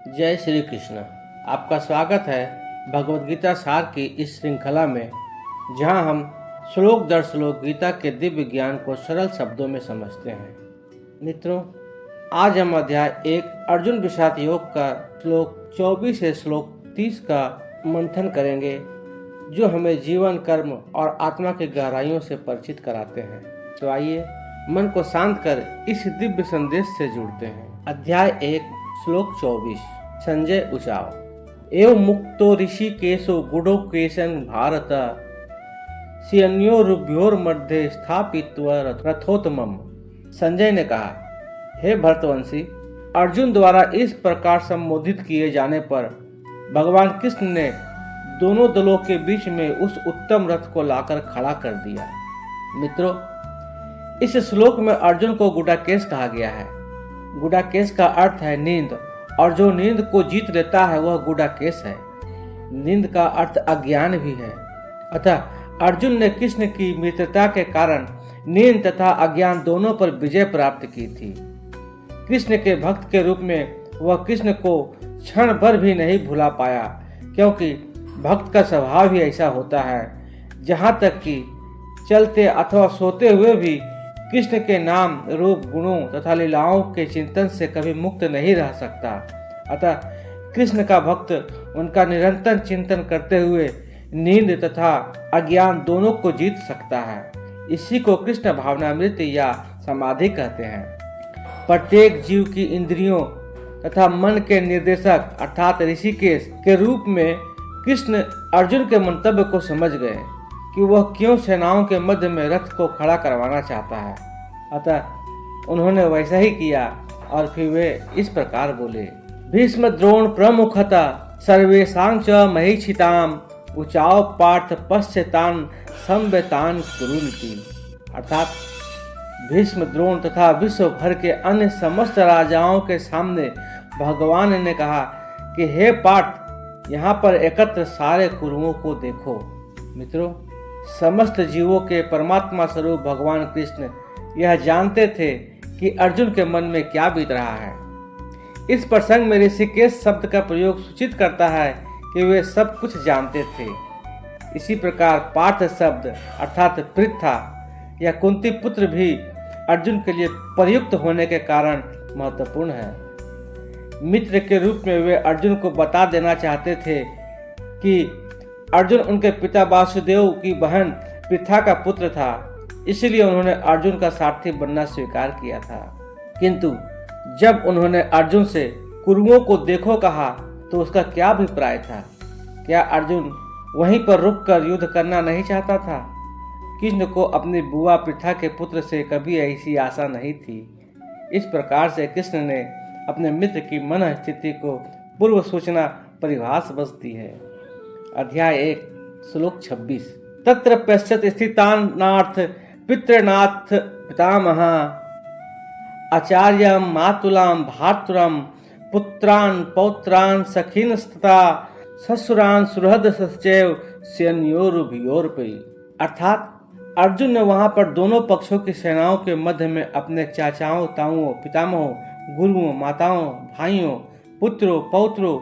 जय श्री कृष्ण। आपका स्वागत है भगवद गीता सार की इस श्रृंखला में, जहां हम श्लोक दर श्लोक गीता के दिव्य ज्ञान को सरल शब्दों में समझते हैं। मित्रों, आज हम अध्याय 1 अर्जुन विषाद योग का श्लोक 24 से श्लोक 30 का मंथन करेंगे, जो हमें जीवन, कर्म और आत्मा की गहराइयों से परिचित कराते हैं। तो आइए मन को शांत कर इस दिव्य संदेश से जुड़ते हैं। अध्याय 1 श्लोक 24। संजय उचाव एवं मुक्तो ऋषिकेशो गुडोकेशन भारत सियन्योरुभ्योर मध्य स्थापित्वा रथोत्तमम्। संजय ने कहा, हे भरतवंशी, अर्जुन द्वारा इस प्रकार संबोधित किए जाने पर भगवान कृष्ण ने दोनों दलों के बीच में उस उत्तम रथ को लाकर खड़ा कर दिया। मित्रों, इस श्लोक में अर्जुन को गुडाकेश कहा गया है। गुडाकेश का अर्थ है नींद, और जो नींद को जीत लेता है वह गुडाकेश है। नींद का अर्थ अज्ञान भी है। अतः अर्जुन ने कृष्ण की मित्रता के कारण नींद तथा अज्ञान दोनों पर विजय प्राप्त की थी। कृष्ण के भक्त के रूप में वह कृष्ण को क्षण भर भी नहीं भुला पाया, क्योंकि भक्त का स्वभाव ही ऐसा होता है, जहाँ तक कि चलते अथवा सोते हुए भी कृष्ण के नाम, रूप, गुणों तथा लीलाओं के चिंतन से कभी मुक्त नहीं रह सकता। अतः कृष्ण का भक्त उनका निरंतर चिंतन करते हुए नींद तथा अज्ञान दोनों को जीत सकता है। इसी को कृष्ण भावनामृत या समाधि कहते हैं। प्रत्येक जीव की इंद्रियों तथा मन के निर्देशक अर्थात ऋषिकेश के रूप में कृष्ण अर्जुन के मंतव्य को समझ गए कि वह क्यों सेनाओं के मध्य में रथ को खड़ा करवाना चाहता है। अतः उन्होंने वैसा ही किया और फिर वे इस प्रकार बोले, भीष्म द्रोण प्रमुखता सर्वेषां च महीक्षिताम उचाव पार्थ पश्यतान संवेतान कुरुनिति। अर्थात भीष्म, द्रोण तथा विश्व भर के अन्य समस्त राजाओं के सामने भगवान ने कहा कि हे पार्थ, यहाँ पर एकत्र सारे कुरुओं को देखो। मित्रों, समस्त जीवों के परमात्मा स्वरूप भगवान कृष्ण यह जानते थे कि अर्जुन के मन में क्या बीत रहा है। इस प्रसंग में ऋषिकेश शब्द का प्रयोग सूचित करता है कि वे सब कुछ जानते थे। इसी प्रकार पार्थ शब्द अर्थात पृथा या कुंती पुत्र भी अर्जुन के लिए प्रयुक्त होने के कारण महत्वपूर्ण है। मित्र के रूप में वे अर्जुन को बता देना चाहते थे कि अर्जुन उनके पिता वासुदेव की बहन पृथा का पुत्र था, इसलिए उन्होंने अर्जुन का सारथी बनना स्वीकार किया था। किंतु जब उन्होंने अर्जुन से कुरुओं को देखो कहा तो उसका क्या अभिप्राय था? क्या अर्जुन वहीं पर रुककर युद्ध करना नहीं चाहता था? कृष्ण को अपनी बुआ पृथा के पुत्र से कभी ऐसी आशा नहीं थी। इस प्रकार से कृष्ण ने अपने मित्र की मन स्थिति को पूर्व सूचना परिभाष बस दी है। अध्याय 1 श्लोक 26। तत्र पश्चात स्थितानार्थ पितृनाथ पितामह आचार्य मातुलाम भातुरम पुत्रान पौत्रान सखीनस्तथा ससुरान सुहृद सचैव सेनयोरुभयोरपि। अर्थात अर्जुन ने वहां पर दोनों पक्षों की सेनाओं के मध्य में अपने चाचाओं, ताऊओं, पितामहों, गुरुओं, माताओं, भाइयों, पुत्रों, पौत्रों,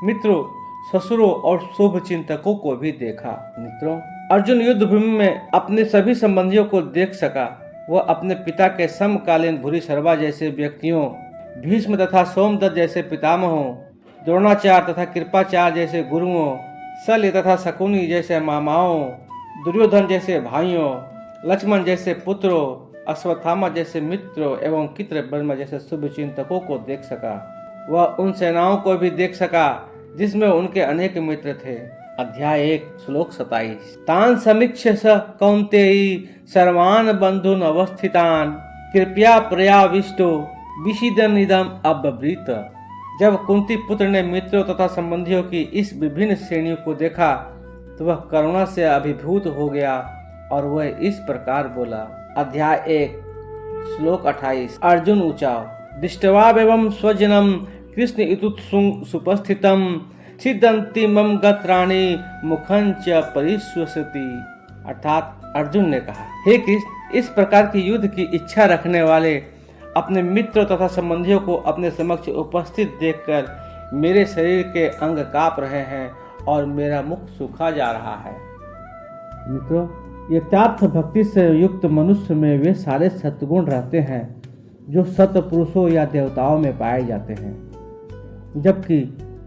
मित्रों, ससुरों और शुभ चिंतकों को भी देखा। मित्रों, अर्जुन युद्ध भूमि में अपने सभी संबंधियों को देख सका। वह अपने पिता के समकालीन भूरिश्रवा जैसे व्यक्तियों, भीष्म तथा सोमदत्त जैसे पितामहों, द्रोणाचार्य तथा कृपाचार्य जैसे गुरुओं, शल्य तथा शकुनी जैसे मामाओं, दुर्योधन जैसे भाइयों, लक्ष्मण जैसे पुत्रों, अश्वत्थामा जैसे मित्रों एवं कृतवर्मा जैसे शुभ चिंतकों को देख सका। वह उन सेनाओं को भी देख सका जिसमें उनके अनेक मित्र थे। अध्याय 1 श्लोक 27। तान समीक्ष्य स कौन्तेयी सर्वान् बन्धून् अवस्थितान् कृपया प्रयाविष्टो विषीदन्निदम् अब्रवीत। जब कुंती पुत्र ने मित्रों तथा संबंधियों की इस विभिन्न श्रेणियों को देखा तो वह करुणा से अभिभूत हो गया और वह इस प्रकार बोला। अध्याय 1 श्लोक 28। अर्जुन उचाव दृष्ट्वा एवं स्वजनम कृष्ण इतुत्सुं सुपस्थितम छिदन्ति मम गत्राणि मुखं च परिश्वसति। अर्थात अर्जुन ने कहा, हे कृष्ण, इस प्रकार की युद्ध की इच्छा रखने वाले अपने मित्रों तथा संबंधियों को अपने समक्ष उपस्थित देखकर मेरे शरीर के अंग कांप रहे हैं और मेरा मुख सूखा जा रहा है। मित्रों, यथार्थ भक्ति से युक्त मनुष्य में वे सारे सद्गुण रहते हैं जो सत्पुरुषों या देवताओं में पाए जाते हैं, जबकि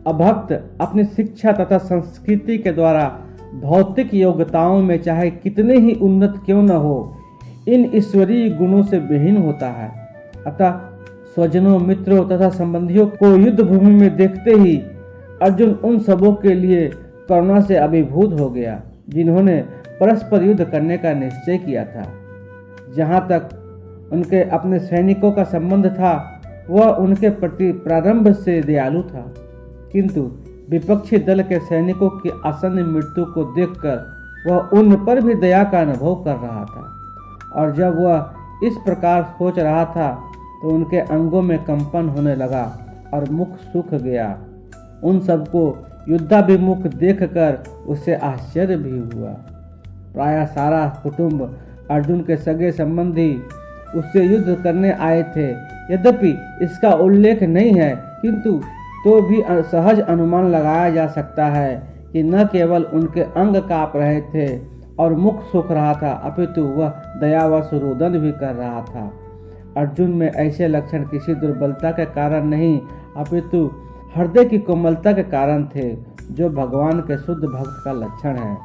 अभक्त अपनी शिक्षा तथा संस्कृति के द्वारा भौतिक योग्यताओं में चाहे कितने ही उन्नत क्यों न हो, इन ईश्वरीय गुणों से विहीन होता है। अतः स्वजनों, मित्रों तथा संबंधियों को युद्ध भूमि में देखते ही अर्जुन उन सबों के लिए करुणा से अभिभूत हो गया जिन्होंने परस्पर युद्ध करने का निश्चय किया था। जहाँ तक उनके अपने सैनिकों का संबंध था, वह उनके प्रति प्रारंभ से दयालु था, किंतु विपक्षी दल के सैनिकों की आसन्न मृत्यु को देखकर वह उन पर भी दया का अनुभव कर रहा था। और जब वह इस प्रकार सोच रहा था तो उनके अंगों में कंपन होने लगा और मुख सूख गया। उन सबको युद्धाभिमुख देखकर उसे आश्चर्य भी हुआ। प्रायः सारा कुटुंब, अर्जुन के सगे संबंधी उससे युद्ध करने आए थे। यद्यपि इसका उल्लेख नहीं है, किंतु तो भी सहज अनुमान लगाया जा सकता है कि न केवल उनके अंग कांप रहे थे और मुख सूख रहा था, अपितु वह दयावश रुदन भी कर रहा था। अर्जुन में ऐसे लक्षण किसी दुर्बलता के कारण नहीं, अपितु हृदय की कोमलता के कारण थे, जो भगवान के शुद्ध भक्त का लक्षण है।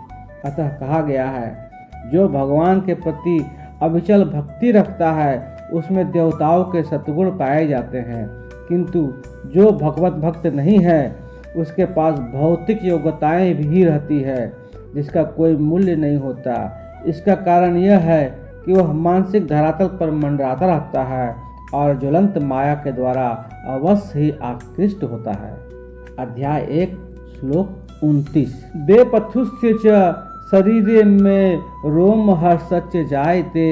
अतः कहा गया है, जो भगवान के प्रति अविचल भक्ति रखता है उसमें देवताओं के सद्गुण पाए जाते हैं, किंतु जो भगवत भक्त नहीं है उसके पास भौतिक योग्यताएं भी रहती है जिसका कोई मूल्य नहीं होता। इसका कारण यह है कि वह मानसिक धरातल पर मंडराता रहता है और ज्वलंत माया के द्वारा अवश्य ही आकृष्ट होता है। अध्याय 1 श्लोक 29। देपथुस्य च शरीरे में रोम हर्षच जायते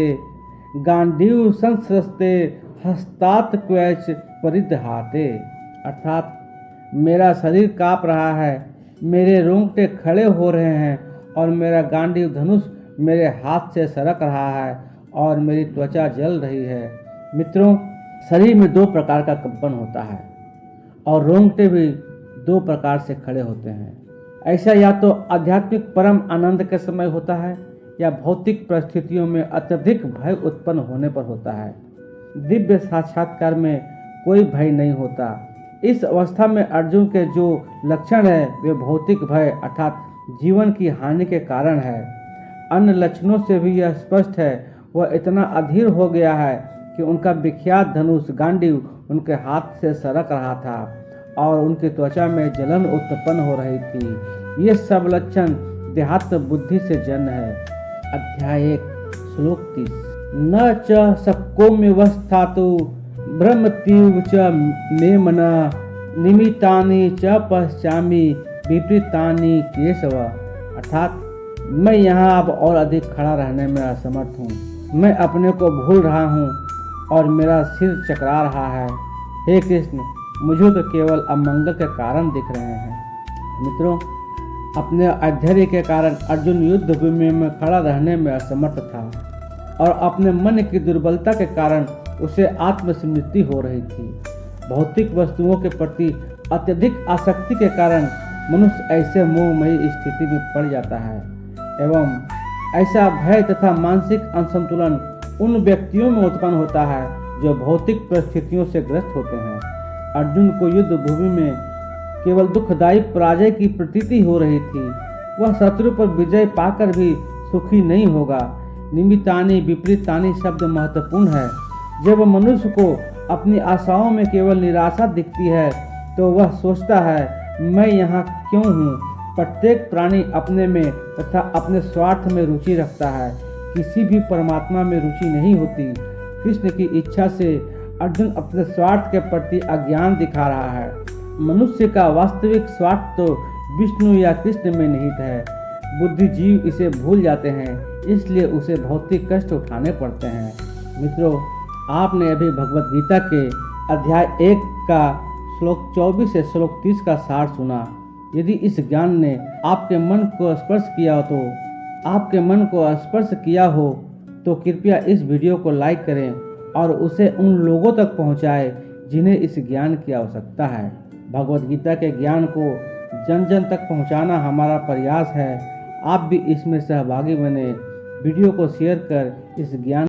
गांडीव संस्रस्ते हस्तात क्वच परिदहाते। अर्थात मेरा शरीर कांप रहा है, मेरे रोंगटे खड़े हो रहे हैं और मेरा गांडीव धनुष मेरे हाथ से सरक रहा है और मेरी त्वचा जल रही है। मित्रों, शरीर में 2 प्रकार का कंपन होता है और रोंगटे भी 2 प्रकार से खड़े होते हैं। ऐसा या तो आध्यात्मिक परम आनंद के समय होता है या भौतिक परिस्थितियों में अत्यधिक भय उत्पन्न होने पर होता है। दिव्य साक्षात्कार में कोई भय नहीं होता। इस अवस्था में अर्जुन के जो लक्षण है वे भौतिक भय अर्थात जीवन की हानि के कारण है। अन्य लक्षणों से भी यह स्पष्ट है, वह इतना अधीर हो गया है कि उनका विख्यात धनुष गांडीव उनके हाथ से सरक रहा था और उनकी त्वचा में जलन उत्पन्न हो रही थी। ये सब लक्षण देहात्म बुद्धि से जन्म है। अध्याय 1 श्लोक 30। न च शक्योम्यवस्थातु ब्रह्मतीव च मे मना निमित्तानि च पश्चामि विपरीतानि केशव। अर्थात मैं यहाँ अब और अधिक खड़ा रहने में असमर्थ हूँ। मैं अपने को भूल रहा हूँ और मेरा सिर चकरा रहा है। हे कृष्ण, मुझे तो केवल अमंगल के कारण दिख रहे हैं। मित्रों, अपने अधैर्य के कारण अर्जुन युद्ध भूमि में खड़ा रहने में असमर्थ था और अपने मन की दुर्बलता के कारण उसे आत्मस्मृति हो रही थी। भौतिक वस्तुओं के प्रति अत्यधिक आसक्ति के कारण मनुष्य ऐसे मोहमयी स्थिति में पड़ जाता है एवं ऐसा भय तथा मानसिक असंतुलन उन व्यक्तियों में उत्पन्न होता है जो भौतिक परिस्थितियों से ग्रस्त होते हैं। अर्जुन को युद्ध भूमि में केवल दुखदायी पराजय की प्रतीति हो रही थी। वह शत्रु पर विजय पाकर भी सुखी नहीं होगा। निमित्तानि विपरीतानि शब्द महत्वपूर्ण है। जब मनुष्य को अपनी आशाओं में केवल निराशा दिखती है तो वह सोचता है, मैं यहाँ क्यों हूँ। प्रत्येक प्राणी अपने में तथा अपने स्वार्थ में रुचि रखता है, किसी भी परमात्मा में रुचि नहीं होती। कृष्ण की इच्छा से अर्जुन अपने स्वार्थ के प्रति अज्ञान दिखा रहा है। मनुष्य का वास्तविक स्वार्थ तो विष्णु या कृष्ण में निहित है। बुद्धिजीव इसे भूल जाते हैं, इसलिए उसे भौतिक कष्ट उठाने पड़ते हैं। मित्रों, आपने अभी भगवत गीता के अध्याय 1 का श्लोक 24 से श्लोक 30 का सार सुना। यदि इस ज्ञान ने आपके मन को स्पर्श किया हो तो कृपया इस वीडियो को लाइक करें और उसे उन लोगों तक पहुंचाएं जिन्हें इस ज्ञान की आवश्यकता है। भगवत गीता के ज्ञान को जन जन तक पहुंचाना हमारा प्रयास है। आप भी इसमें सहभागी बने, वीडियो को शेयर कर इस ज्ञान